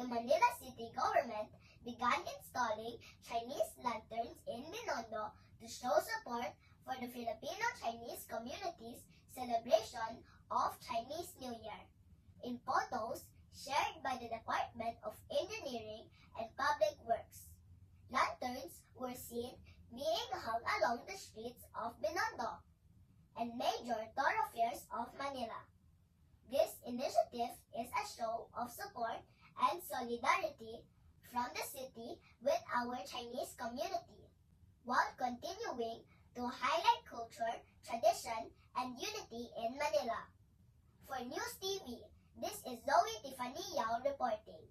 the Manila City government began installing Chinese lanterns in Binondo to show support for the Filipino-Chinese community's celebration of Chinese New Year. In photos shared by the Department of Engineering and Public Works, lanterns were seen being hung along the streets of Binondo and major thoroughfares of Manila. This initiative is a show of support and solidarity from the city with our Chinese community, while continuing to highlight culture, tradition, and unity in Manila. For News TV, this is Zoe Tiffany Yao reporting.